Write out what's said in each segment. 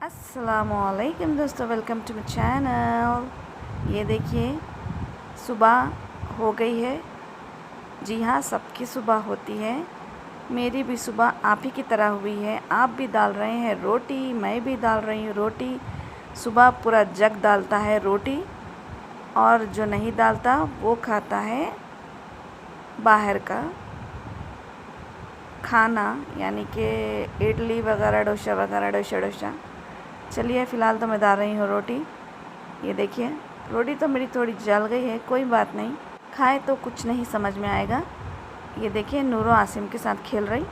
अस्सलामुअलैकुम दोस्तों, welcome to my channel. ये देखिए सुबह हो गई है। जी हाँ, सबकी सुबह होती है। मेरी भी सुबह आप ही की तरह हुई है। आप भी डाल रहे हैं रोटी, मैं भी डाल रही हूँ रोटी। सुबह पूरा जग डालता है रोटी, और जो नहीं डालता वो खाता है बाहर का खाना, यानी कि इडली वगैरह, डोसा। चलिए फ़िलहाल तो मैं डाल रही हूँ रोटी। ये देखिए रोटी तो मेरी थोड़ी जल गई है, कोई बात नहीं, खाए तो कुछ नहीं समझ में आएगा। ये देखिए नूरो आसिम के साथ खेल रही।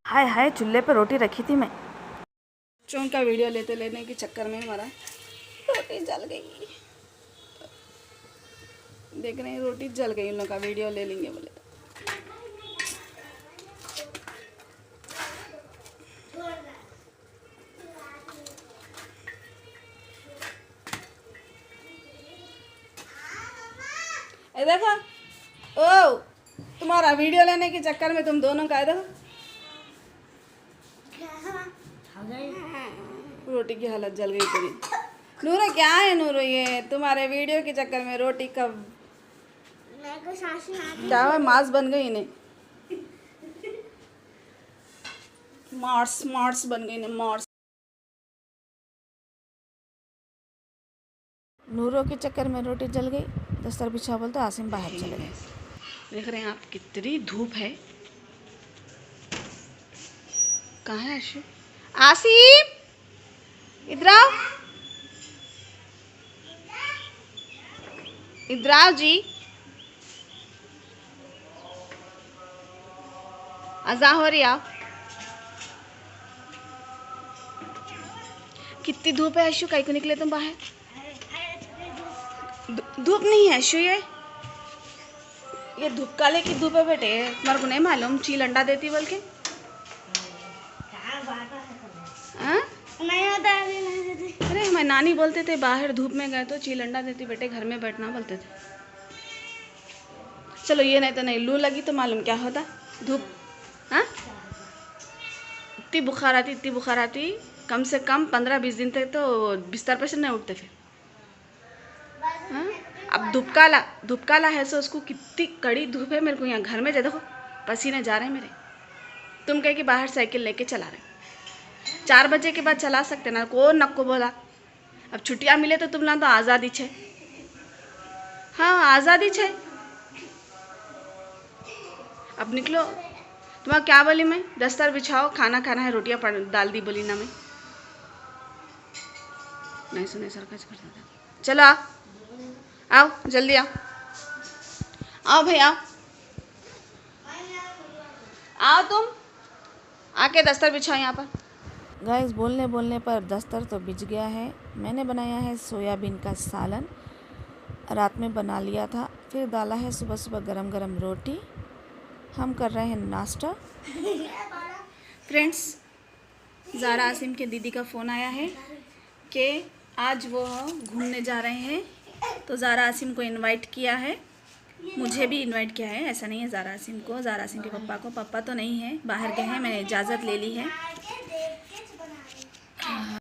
हाय हाय, चूल्हे पे रोटी रखी थी मैं। चौं का वीडियो लेने के चक्कर में हमारा रोटी जल गई। देख रहे हैं रोटी जल गई, उन लोग का वीडियो ले लेंगे बोले तो। देखो ओ, तुम्हारा वीडियो लेने के चक्कर में तुम दोनों का देखो रोटी की हालत जल गई पूरी। नूरो क्या है नूरो, ये तुम्हारे वीडियो के चक्कर में रोटी कब क्या है, मांस बन गई इन्हें, मार्स बन गई इन्हें, मार्स। नूरो के चक्कर में रोटी जल गई। दस्तर बिछा बोल तो आसिम बाहर चले गए। देख रहे हैं आप कितनी धूप है। कहाँ है आशु? आसिम इधर आओ, इधर आओ जी। अज़ा हो रही आओ। कितनी धूप है आशु, कहीं को निकले तुम बाहर? धूप नहीं है आशु, ये धूप काले की धूप है बेटे, तुम्हारे को नहीं मालूम? चील अंडा देती बोल के नहीं होता है। अरे हमारी नानी बोलते थे बाहर धूप में गए तो चील अंडा देती बेटे, घर में बैठना बोलते थे। चलो ये नहीं तो नहीं, लू लगी तो मालूम क्या होता धूप। हाँ, इतनी बुखार आती, कम से कम 15-20 दिन तक तो बिस्तर पर से नहीं उठते फिर। हाँ, अब धूप काला है सो उसको कितनी कड़ी धूप है। मेरे को यहाँ घर में देखो पसीने जा रहे हैं मेरे। तुम कहे कि बाहर साइकिल लेके चला रहे, 4 बजे के बाद चला सकते ना, को नको बोला। अब छुट्टियाँ मिले तो तुम ला तो आज़ादी छे। हाँ आज़ादी छे, अब निकलो। तुम्हारा क्या बोली मैं? दस्तर बिछाओ, खाना खाना है, रोटियाँ डाल दी बोली ना मैं। नहीं सुने सर कैसे करता था। चलो आओ जल्दी आओ भाई आओ तुम आके दस्तर बिछाओ यहाँ पर। गाइस बोलने पर दस्तर तो बिछ गया है। मैंने बनाया है सोयाबीन का सालन, रात में बना लिया था, फिर डाला है सुबह गरम रोटी। हम कर रहे हैं नाश्ता। फ्रेंड्स, ज़ारा आसिम के दीदी का फ़ोन आया है कि आज वो घूमने जा रहे हैं, तो ज़ारा आसिम को इनवाइट किया है, मुझे भी इनवाइट किया है। ऐसा नहीं है ज़ारा आसिम को, ज़ारा आसिम के पापा को, पापा तो नहीं है, बाहर गए हैं, मैंने इजाज़त ले ली है।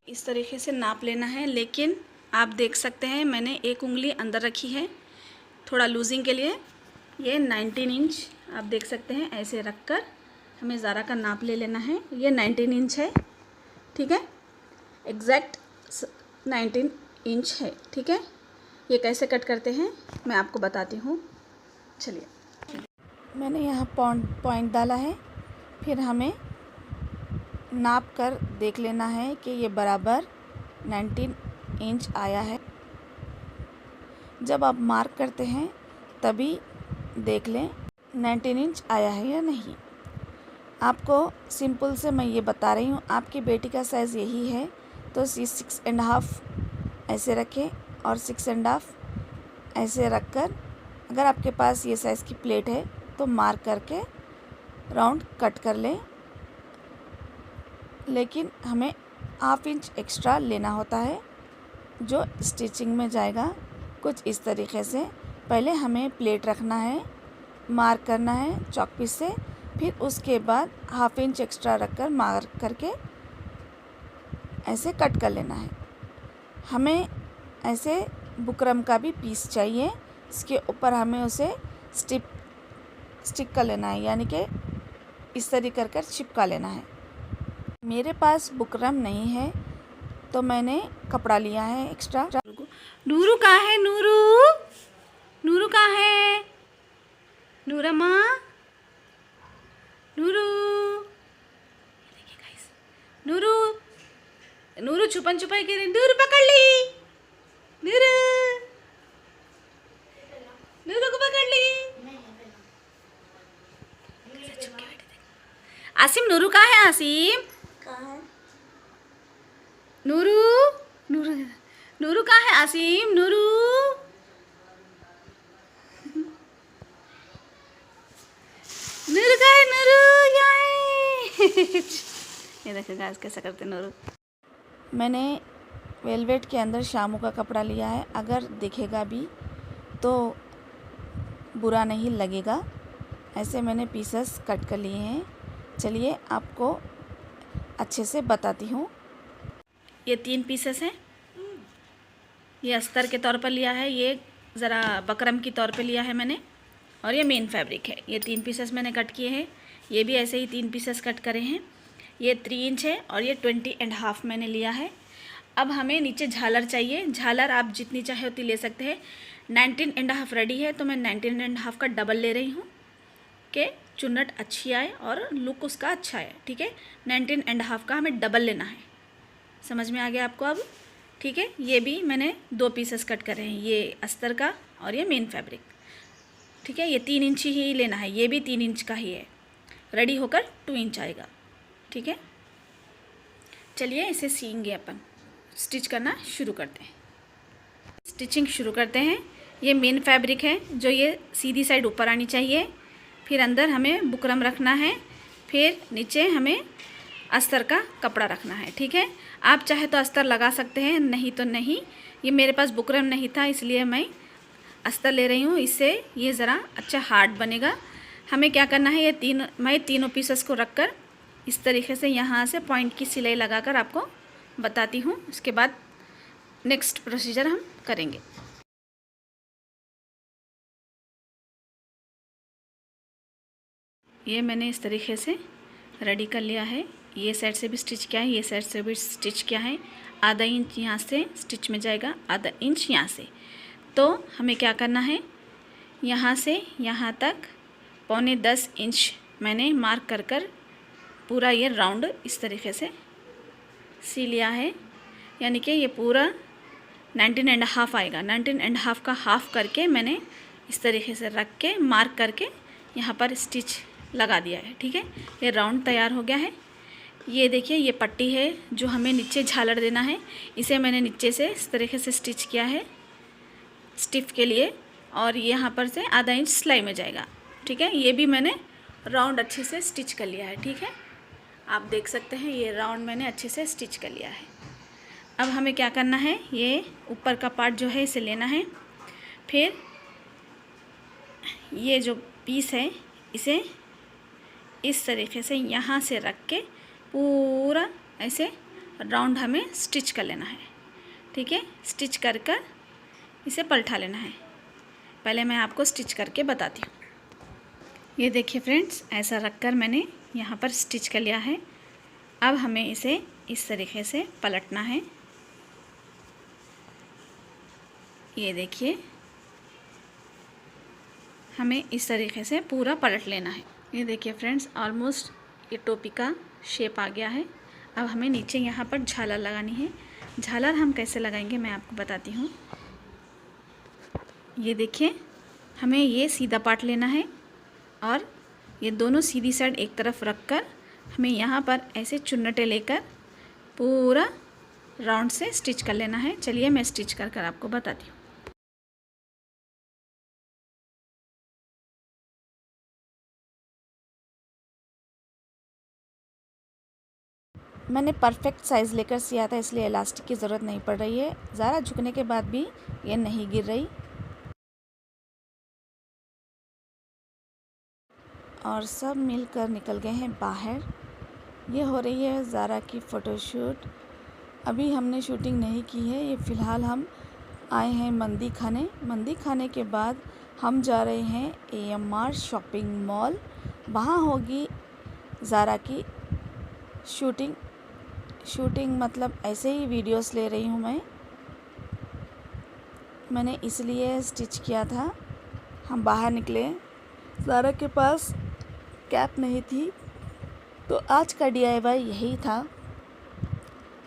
इस तरीके से नाप लेना है, लेकिन आप देख सकते हैं मैंने एक उंगली अंदर रखी है थोड़ा लूजिंग के लिए। ये 19 इंच आप देख सकते हैं, ऐसे रखकर हमें ज़ारा का नाप ले लेना है। ये 19 इंच है, ठीक है, एग्जैक्ट 19 इंच है, ठीक है। ये कैसे कट करते हैं मैं आपको बताती हूँ, चलिए। मैंने यहाँ पॉइंट डाला है, फिर हमें नाप कर देख लेना है कि ये बराबर 19 इंच आया है। जब आप मार्क करते हैं तभी देख लें 19 इंच आया है या नहीं। आपको सिंपल से मैं ये बता रही हूँ, आपकी बेटी का साइज़ यही है तो 6.5 ऐसे रखें और 6.5 ऐसे रखकर, अगर आपके पास ये साइज़ की प्लेट है तो मार्क करके राउंड कट कर लें। लेकिन हमें 1/2 इंच एक्स्ट्रा लेना होता है जो स्टिचिंग में जाएगा। कुछ इस तरीके से पहले हमें प्लेट रखना है, मार्क करना है चॉक पीस से, फिर उसके बाद 1/2 इंच एक्स्ट्रा रखकर मार्क करके ऐसे कट कर लेना है। हमें ऐसे बुकरम का भी पीस चाहिए, इसके ऊपर हमें उसे स्टिक कर लेना है, यानी कि इस तरीके कर चिपका लेना है। मेरे पास बुकरम नहीं है तो मैंने कपड़ा लिया है एक्स्ट्रा। नूरू कहाँ है? नूरू कहाँ है? नूरमा, नूरू, नूरू, नूरू छुपन छुपाई के नूरू पकड़ ली, नूरू को पकड़ ली। आसिम, नूरू कहाँ है? आसिम नूरू, नूरू कहाँ है? आसिम, नूरू, नूरू कहाँ है? नूरू यहाँ है। ये देखो गाइस कैसा करते नूरू। मैंने वेलवेट के अंदर शामू का कपड़ा लिया है, अगर दिखेगा भी तो बुरा नहीं लगेगा। ऐसे मैंने पीसेस कट कर लिए हैं। चलिए आपको अच्छे से बताती हूँ। ये 3 पीसेस हैं। ये अस्तर के तौर पर लिया है, ये ज़रा बकरम की तौर पे लिया है मैंने, और ये मेन फैब्रिक है। ये 3 पीसेस मैंने कट किए हैं। ये भी ऐसे ही 3 पीसेस कट करे हैं। ये 3 इंच है और ये 20.5 मैंने लिया है। अब हमें नीचे झालर चाहिए। झालर आप जितनी चाहे उतनी ले सकते हैं। 19.5 रेडी है तो मैं 19.5 का डबल ले रही हूँ कि चुन्नट अच्छी आए और लुक उसका अच्छा आए। ठीक है, 19.5 का हमें डबल लेना है। समझ में आ गया आपको अब? ठीक है, ये भी मैंने 2 पीसेस कट करे हैं, ये अस्तर का और ये मेन फैब्रिक। ठीक है, ये 3 इंच ही लेना है। ये भी 3 इंच का ही है, रेडी होकर 2 इंच आएगा। ठीक है, चलिए इसे सीएंगे अपन। स्टिच करना शुरू करते हैं। स्टिचिंग शुरू करते हैं। ये मेन फैब्रिक है जो ये सीधी साइड ऊपर आनी चाहिए। फिर अंदर हमें बुकरम रखना है, फिर नीचे हमें अस्तर का कपड़ा रखना है। ठीक है, आप चाहे तो अस्तर लगा सकते हैं, नहीं तो नहीं। ये मेरे पास बुकरम नहीं था इसलिए मैं अस्तर ले रही हूँ, इससे ये ज़रा अच्छा हार्ड बनेगा। हमें क्या करना है, ये मैं तीनों पीसेस को रखकर इस तरीके से यहाँ से पॉइंट की सिलाई लगाकर आपको बताती हूँ। उसके बाद नेक्स्ट प्रोसीजर हम करेंगे। ये मैंने इस तरीके से रेडी कर लिया है। ये साइड से भी स्टिच किया है, ये साइड से भी स्टिच किया है। आधा इंच यहाँ से स्टिच में जाएगा, आधा इंच यहाँ से। तो हमें क्या करना है, यहाँ से यहाँ तक 9.25 इंच मैंने मार्क कर पूरा ये राउंड इस तरीके से सी लिया है। यानी कि ये पूरा 19.5 आएगा। 19.5 का हाफ करके मैंने इस तरीके से रख के मार्क करके यहाँ पर स्टिच लगा दिया है। ठीक है, ये राउंड तैयार हो गया है। ये देखिए, ये पट्टी है जो हमें नीचे झालर देना है। इसे मैंने नीचे से इस तरीके से स्टिच किया है स्टिफ के लिए, और यहाँ पर से आधा इंच सिलाई में जाएगा। ठीक है, ये भी मैंने राउंड अच्छे से स्टिच कर लिया है। ठीक है, आप देख सकते हैं ये राउंड मैंने अच्छे से स्टिच कर लिया है। अब हमें क्या करना है, ये ऊपर का पार्ट जो है इसे लेना है। फिर ये जो पीस है इसे इस तरीके से यहाँ से रख के पूरा ऐसे राउंड हमें स्टिच कर लेना है। ठीक है, स्टिच कर इसे पलटा लेना है। पहले मैं आपको स्टिच करके बताती हूँ। ये देखिए फ्रेंड्स, ऐसा रखकर मैंने यहाँ पर स्टिच कर लिया है। अब हमें इसे इस तरीके से पलटना है। ये देखिए, हमें इस तरीके से पूरा पलट लेना है। ये देखिए फ्रेंड्स, ऑलमोस्ट ये टोपी का शेप आ गया है। अब हमें नीचे यहाँ पर झालर लगानी है। झालर हम कैसे लगाएंगे मैं आपको बताती हूँ। ये देखिए, हमें ये सीधा पार्ट लेना है और ये दोनों सीधी साइड एक तरफ रखकर हमें यहाँ पर ऐसे चुन्नटे लेकर पूरा राउंड से स्टिच कर लेना है। चलिए मैं स्टिच कर कर आपको बताती हूँ। मैंने परफेक्ट साइज़ लेकर सिया था, इसलिए इलास्टिक की ज़रूरत नहीं पड़ रही है। ज़रा झुकने के बाद भी ये नहीं गिर रही। और सब मिलकर निकल गए हैं बाहर। ये हो रही है ज़ारा की फ़ोटोशूट। अभी हमने शूटिंग नहीं की है, ये फ़िलहाल हम आए हैं मंदी खाने। मंदी खाने के बाद हम जा रहे हैं AMR शॉपिंग मॉल। वहाँ होगी ज़ारा की शूटिंग मतलब ऐसे ही वीडियोस ले रही हूँ मैंने इसलिए स्टिच किया था। हम बाहर निकले, ज़ारा के पास कैप नहीं थी, तो आज का DIY यही था।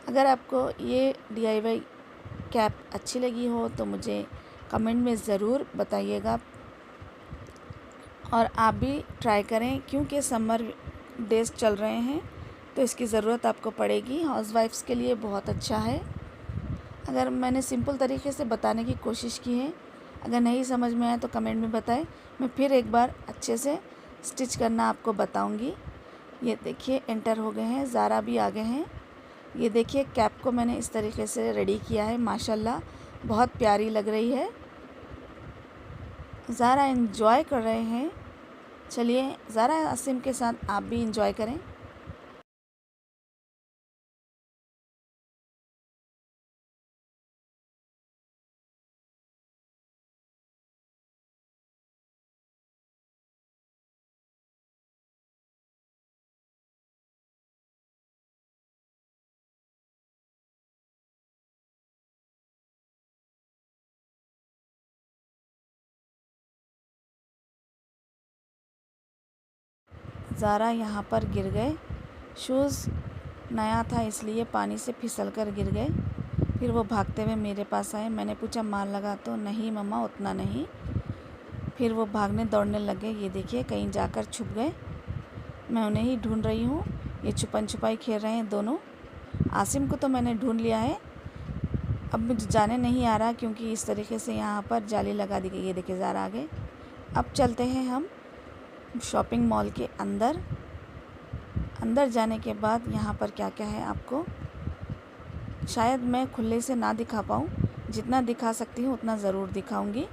अगर आपको ये DIY कैप अच्छी लगी हो तो मुझे कमेंट में ज़रूर बताइएगा और आप भी ट्राई करें, क्योंकि समर डेज चल रहे हैं तो इसकी ज़रूरत आपको पड़ेगी। हाउसवाइफ्स के लिए बहुत अच्छा है। अगर मैंने सिंपल तरीके से बताने की कोशिश की है, अगर नहीं समझ में आया तो कमेंट में बताएं, मैं फिर एक बार अच्छे से स्टिच करना आपको बताऊंगी। ये देखिए एंटर हो गए हैं, ज़ारा भी आ गए हैं। ये देखिए कैप को मैंने इस तरीके से रेडी किया है, माशाल्लाह बहुत प्यारी लग रही है। ज़ारा एंजॉय कर रहे हैं। चलिए ज़ारा आसिम के साथ आप भी एंजॉय करें। ज़ारा यहाँ पर गिर गए, शूज़ नया था इसलिए पानी से फिसल कर गिर गए। फिर वो भागते हुए मेरे पास आए। मैंने पूछा मार लगा तो, नहीं मम्मा उतना नहीं। फिर वो भागने दौड़ने लग गए। ये देखिए कहीं जाकर छुप गए। मैं उन्हें ही ढूंढ रही हूँ। ये छुपन छुपाई खेल रहे हैं दोनों। आसिम को तो मैंने ढूंढ लिया है, अब मुझे जाने नहीं आ रहा क्योंकि इस तरीके से यहाँ पर जाली लगा दी गई। ये देखिए ज़ारा आ गए। अब चलते हैं हम शॉपिंग मॉल के अंदर। अंदर जाने के बाद यहाँ पर क्या क्या है आपको शायद मैं खुले से ना दिखा पाऊँ, जितना दिखा सकती हूँ उतना ज़रूर दिखाऊंगी।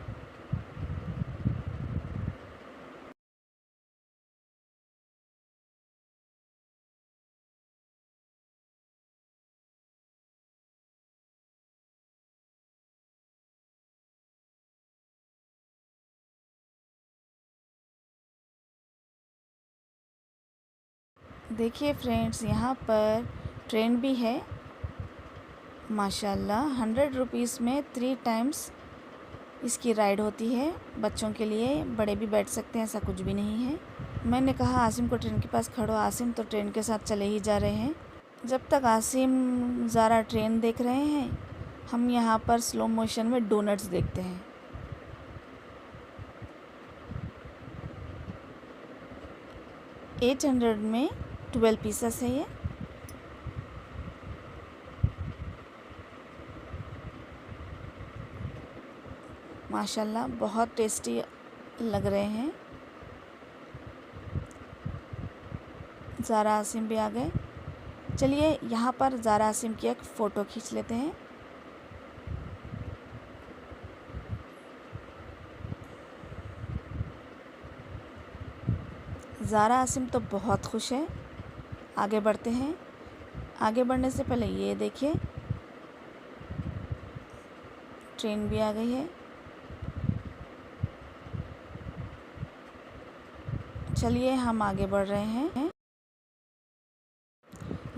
देखिए फ्रेंड्स, यहाँ पर ट्रेन भी है माशाल्लाह। 100 रुपीज़ में 3 टाइम्स इसकी राइड होती है। बच्चों के लिए, बड़े भी बैठ सकते हैं, ऐसा कुछ भी नहीं है। मैंने कहा आसिम को ट्रेन के पास खड़ो। आसिम तो ट्रेन के साथ चले ही जा रहे हैं। जब तक आसिम ज़ारा ट्रेन देख रहे हैं, हम यहाँ पर स्लो मोशन में डोनट्स देखते हैं। $800 में 12 पीसेस है ये। माशाल्लाह बहुत टेस्टी लग रहे हैं। ज़ारा आसिम भी आ गए। चलिए यहाँ पर ज़ारा आसिम की एक फ़ोटो खींच लेते हैं। ज़ारा आसिम तो बहुत खुश है। आगे बढ़ते हैं। आगे बढ़ने से पहले ये देखिए ट्रेन भी आ गई है। चलिए हम आगे बढ़ रहे हैं।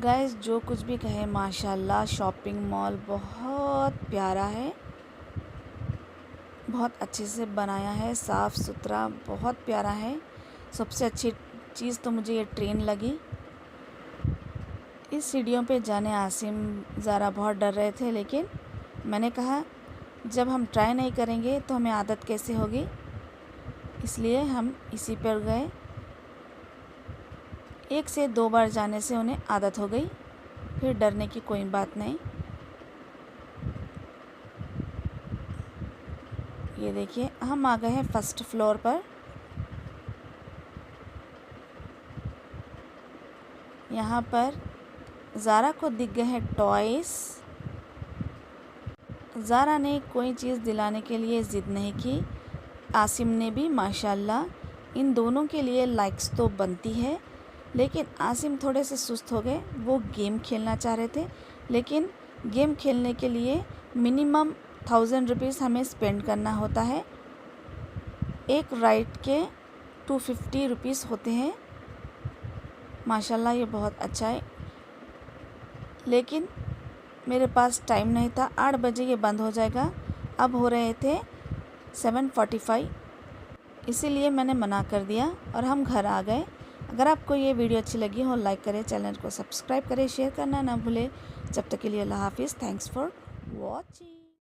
गाइस जो कुछ भी कहे, माशाल्लाह शॉपिंग मॉल बहुत प्यारा है, बहुत अच्छे से बनाया है, साफ़ सुथरा, बहुत प्यारा है। सबसे अच्छी चीज़ तो मुझे ये ट्रेन लगी। इस सीढ़ियों पे जाने आसिम ज़ारा बहुत डर रहे थे, लेकिन मैंने कहा जब हम ट्राई नहीं करेंगे तो हमें आदत कैसे होगी, इसलिए हम इसी पर गए। 1 से 2 बार जाने से उन्हें आदत हो गई, फिर डरने की कोई बात नहीं। ये देखिए हम आ गए हैं फर्स्ट फ्लोर पर। यहाँ पर ज़ारा को दिख गए हैं टॉयस। ज़ारा ने कोई चीज़ दिलाने के लिए ज़िद नहीं की, आसिम ने भी माशाल्लाह। इन दोनों के लिए लाइक्स तो बनती है, लेकिन आसिम थोड़े से सुस्त हो गए। वो गेम खेलना चाह रहे थे, लेकिन गेम खेलने के लिए मिनिमम 1000 रुपीज़ हमें स्पेंड करना होता है। एक राइड के 250 रुपीज़ होते हैं। माशाल्लाह ये बहुत अच्छा है, लेकिन मेरे पास टाइम नहीं था। 8 बजे ये बंद हो जाएगा, अब हो रहे थे 7:45, इसीलिए मैंने मना कर दिया और हम घर आ गए। अगर आपको ये वीडियो अच्छी लगी हो लाइक करें, चैनल को सब्सक्राइब करें, शेयर करना ना भूलें। जब तक के लिए अल्लाह हाफिज़। Thanks for watching.